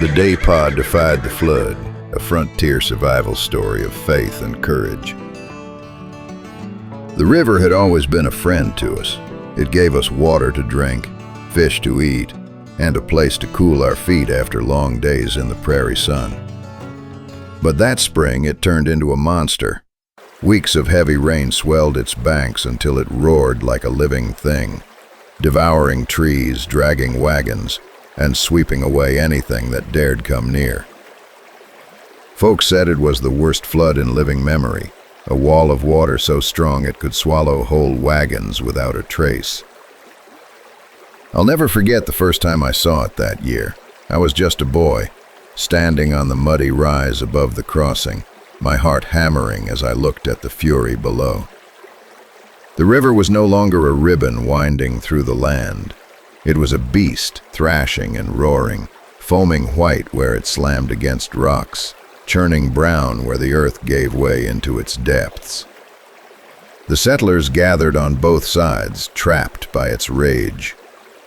The day Pa defied the flood, a frontier survival story of faith and courage. The river had always been a friend to us. It gave us water to drink, fish to eat, and a place to cool our feet after long days in the prairie sun. But that spring it turned into a monster. Weeks of heavy rain swelled its banks until it roared like a living thing, devouring trees, dragging wagons, and sweeping away anything that dared come near. Folks said it was the worst flood in living memory, a wall of water so strong it could swallow whole wagons without a trace. I'll never forget the first time I saw it that year. I was just a boy, standing on the muddy rise above the crossing, my heart hammering as I looked at the fury below. The river was no longer a ribbon winding through the land. It was a beast, thrashing and roaring, foaming white where it slammed against rocks, churning brown where the earth gave way into its depths. The settlers gathered on both sides, trapped by its rage.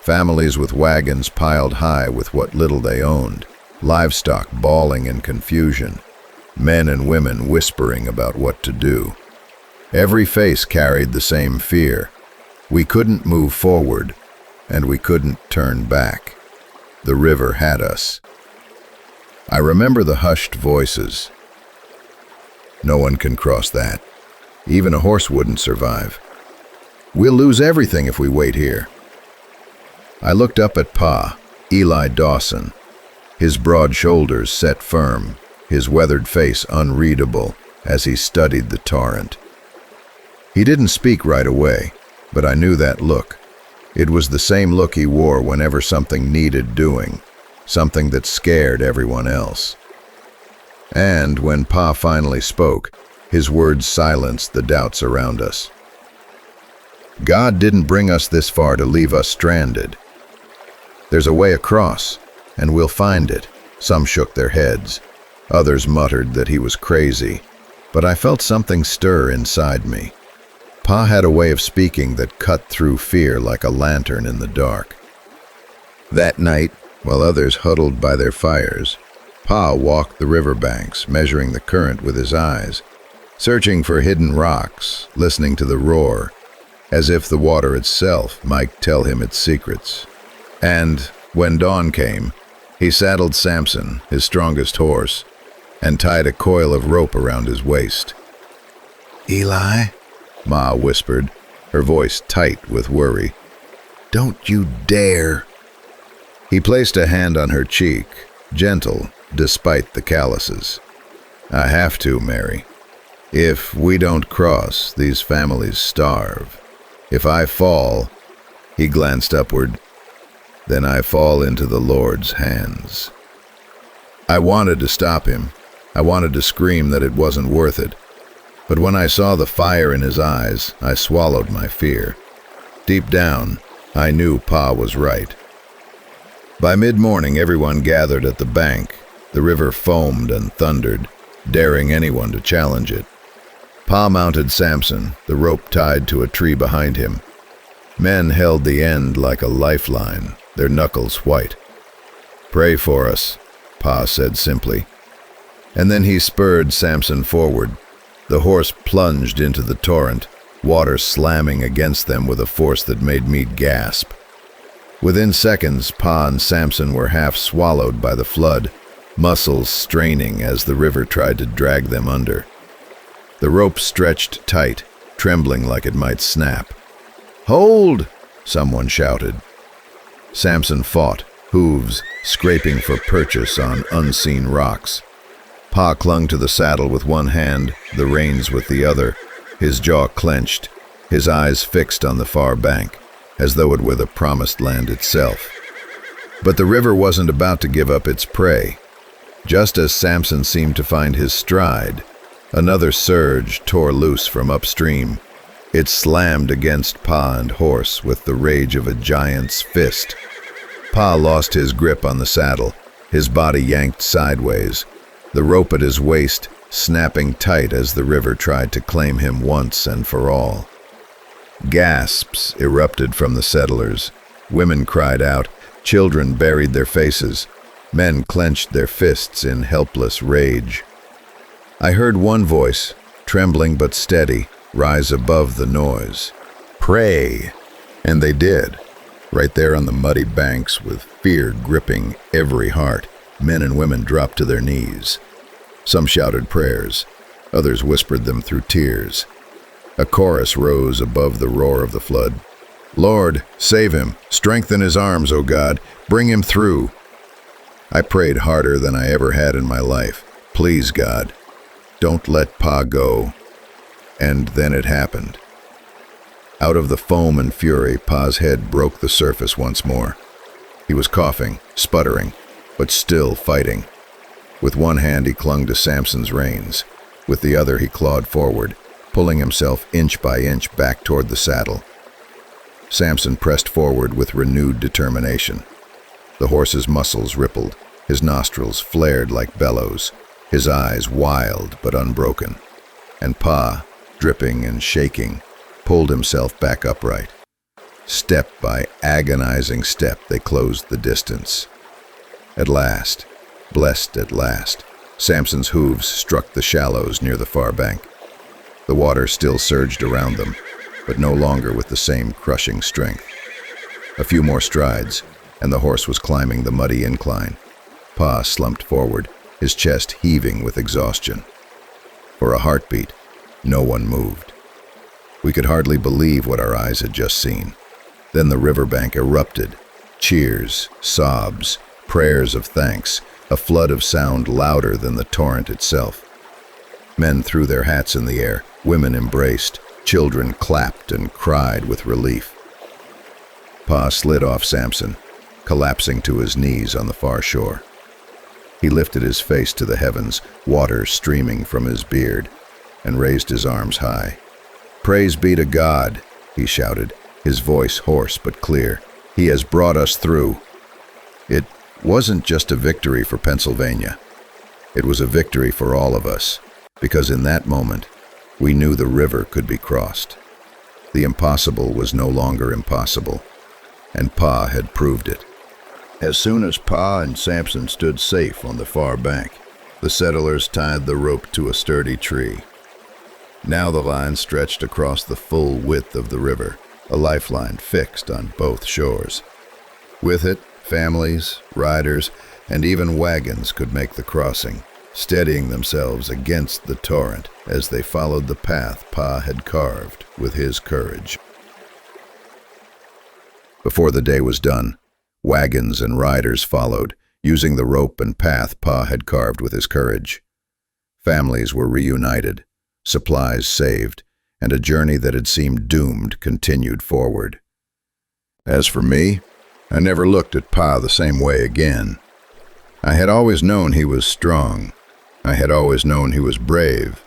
Families with wagons piled high with what little they owned, livestock bawling in confusion, men and women whispering about what to do. Every face carried the same fear. We couldn't move forward, and we couldn't turn back. The river had us. I remember the hushed voices. No one can cross that. Even a horse wouldn't survive. We'll lose everything if we wait here. I looked up at Pa Dawson, his broad shoulders set firm, his weathered face unreadable as he studied the torrent. He didn't speak right away, but I knew that look. It was the same look he wore whenever something needed doing, something that scared everyone else. And when Pa finally spoke, his words silenced the doubts around us. God didn't bring us this far to leave us stranded. There's a way across, and we'll find it. Some shook their heads. Others muttered that he was crazy, but I felt something stir inside me. Pa had a way of speaking that cut through fear like a lantern in the dark. That night, while others huddled by their fires, Pa walked the riverbanks, measuring the current with his eyes, searching for hidden rocks, listening to the roar, as if the water itself might tell him its secrets. And when dawn came, he saddled Samson, his strongest horse, and tied a coil of rope around his waist. "Eli," Ma whispered, her voice tight with worry, "don't you dare." He placed a hand on her cheek, gentle despite the calluses. "I have to, Mary. If we don't cross, these families starve. If I fall," he glanced upward, "then I fall into the Lord's hands." I wanted to stop him. I wanted to scream that it wasn't worth it. But when I saw the fire in his eyes, I swallowed my fear. Deep down, I knew Pa was right. By mid-morning, everyone gathered at the bank. The river foamed and thundered, daring anyone to challenge it. Pa mounted Samson, the rope tied to a tree behind him. Men held the end like a lifeline, their knuckles white. "Pray for us," Pa said simply. And then he spurred Samson forward. The horse plunged into the torrent, water slamming against them with a force that made me gasp. Within seconds, Pa and Samson were half swallowed by the flood, muscles straining as the river tried to drag them under. The rope stretched tight, trembling like it might snap. "Hold!" someone shouted. Samson fought, hooves scraping for purchase on unseen rocks. Pa clung to the saddle with one hand, the reins with the other, his jaw clenched, his eyes fixed on the far bank, as though it were the promised land itself. But the river wasn't about to give up its prey. Just as Samson seemed to find his stride, another surge tore loose from upstream. It slammed against Pa and horse with the rage of a giant's fist. Pa lost his grip on the saddle, his body yanked sideways, the rope at his waist snapping tight as the river tried to claim him once and for all. Gasps erupted from the settlers. Women cried out, children buried their faces. Men clenched their fists in helpless rage. I heard one voice, trembling but steady, rise above the noise. "Pray!" And they did. Right there on the muddy banks, with fear gripping every heart, men and women dropped to their knees. Some shouted prayers, others whispered them through tears. A chorus rose above the roar of the flood. "Lord, save him! Strengthen his arms, O God! Bring him through!" I prayed harder than I ever had in my life. "Please, God, don't let Pa go." And then it happened. Out of the foam and fury, Pa's head broke the surface once more. He was coughing, sputtering, but still fighting. With one hand he clung to Samson's reins. With the other he clawed forward, pulling himself inch by inch back toward the saddle. Samson pressed forward with renewed determination. The horse's muscles rippled, his nostrils flared like bellows, his eyes wild but unbroken. And Pa, dripping and shaking, pulled himself back upright. Step by agonizing step, they closed the distance. At last, blessed at last, Samson's hooves struck the shallows near the far bank. The water still surged around them, but no longer with the same crushing strength. A few more strides, and the horse was climbing the muddy incline. Pa slumped forward, his chest heaving with exhaustion. For a heartbeat, no one moved. We could hardly believe what our eyes had just seen. Then the riverbank erupted. Cheers, sobs, prayers of thanks, a flood of sound louder than the torrent itself. Men threw their hats in the air, women embraced, children clapped and cried with relief. Pa slid off Samson, collapsing to his knees on the far shore. He lifted his face to the heavens, water streaming from his beard, and raised his arms high. "Praise be to God," he shouted, his voice hoarse but clear. "He has brought us through." It wasn't just a victory for Pennsylvania. It was a victory for all of us, because in that moment, we knew the river could be crossed. The impossible was no longer impossible, and Pa had proved it. As soon as Pa and Samson stood safe on the far bank, the settlers tied the rope to a sturdy tree. Now the line stretched across the full width of the river, a lifeline fixed on both shores. With it, families, riders, and even wagons could make the crossing, steadying themselves against the torrent as they followed the path Pa had carved with his courage. Before the day was done, wagons and riders followed, using the rope and path Pa had carved with his courage. Families were reunited, supplies saved, and a journey that had seemed doomed continued forward. As for me, I never looked at Pa the same way again. I had always known he was strong. I had always known he was brave.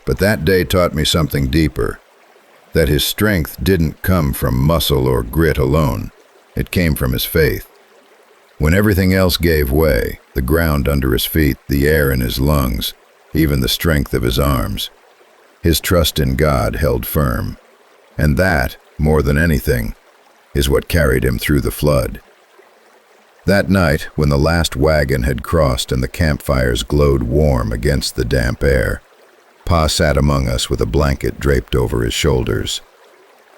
But that day taught me something deeper, that his strength didn't come from muscle or grit alone. It came from his faith. When everything else gave way, the ground under his feet, the air in his lungs, even the strength of his arms, his trust in God held firm. And that, more than anything, is what carried him through the flood. That night, when the last wagon had crossed and the campfires glowed warm against the damp air, Pa sat among us with a blanket draped over his shoulders.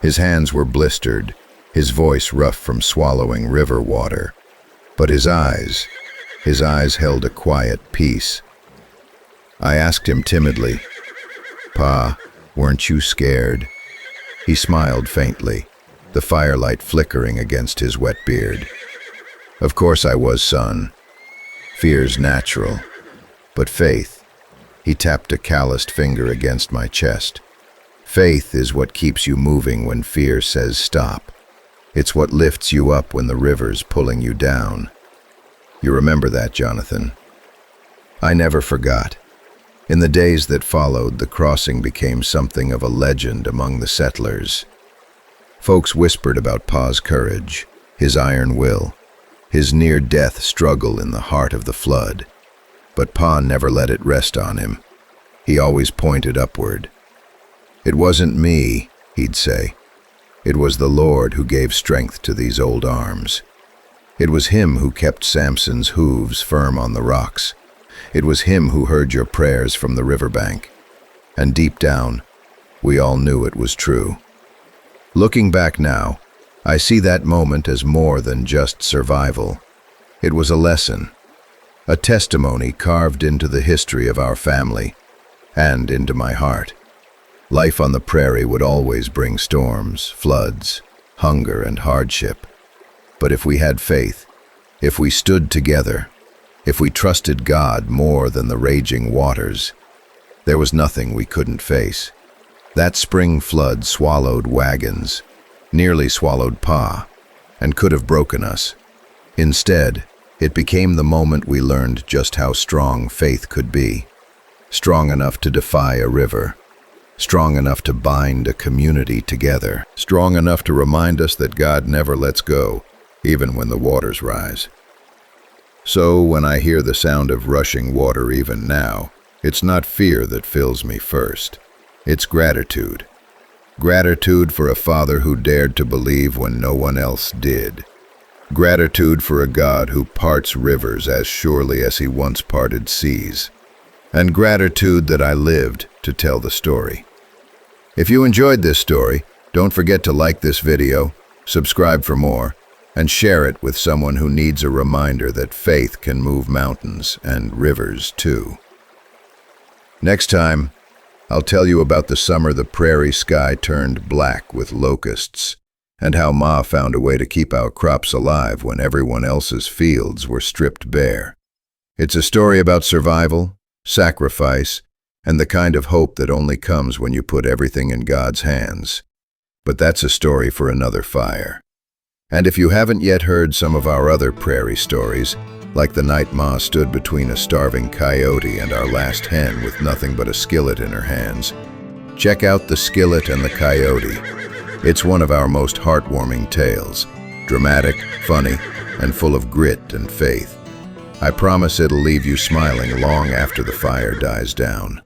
His hands were blistered, his voice rough from swallowing river water. But his eyes held a quiet peace. I asked him timidly, "Pa, weren't you scared?" He smiled faintly, the firelight flickering against his wet beard. "Of course I was, son. Fear's natural. But faith," he tapped a calloused finger against my chest. "Faith is what keeps you moving when fear says stop. It's what lifts you up when the river's pulling you down." You remember that, Jonathan? I never forgot. In the days that followed, the crossing became something of a legend among the settlers. Folks whispered about Pa's courage, his iron will, his near-death struggle in the heart of the flood. But Pa never let it rest on him. He always pointed upward. "It wasn't me," he'd say. "It was the Lord who gave strength to these old arms." It was him who kept Samson's hooves firm on the rocks. It was him who heard your prayers from the riverbank. And deep down, we all knew it was true. Looking back now, I see that moment as more than just survival. It was a lesson, a testimony carved into the history of our family and into my heart. Life on the prairie would always bring storms, floods, hunger, and hardship. But if we had faith, if we stood together, if we trusted God more than the raging waters, there was nothing we couldn't face. That spring flood swallowed wagons, nearly swallowed Pa, and could have broken us. Instead, it became the moment we learned just how strong faith could be. Strong enough to defy a river, strong enough to bind a community together, strong enough to remind us that God never lets go, even when the waters rise. So when I hear the sound of rushing water even now, it's not fear that fills me first. It's gratitude. Gratitude for a Father who dared to believe when no one else did. Gratitude for a God who parts rivers as surely as he once parted seas. And gratitude that I lived to tell the story. If you enjoyed this story, don't forget to like this video, subscribe for more, and share it with someone who needs a reminder that faith can move mountains and rivers too. Next time, I'll tell you about the summer the prairie sky turned black with locusts, and how Ma found a way to keep our crops alive when everyone else's fields were stripped bare. It's a story about survival, sacrifice, and the kind of hope that only comes when you put everything in God's hands. But that's a story for another fire. And if you haven't yet heard some of our other prairie stories, like the night Ma stood between a starving coyote and our last hen with nothing but a skillet in her hands, check out The Skillet and the Coyote. It's one of our most heartwarming tales, dramatic, funny, and full of grit and faith. I promise it'll leave you smiling long after the fire dies down.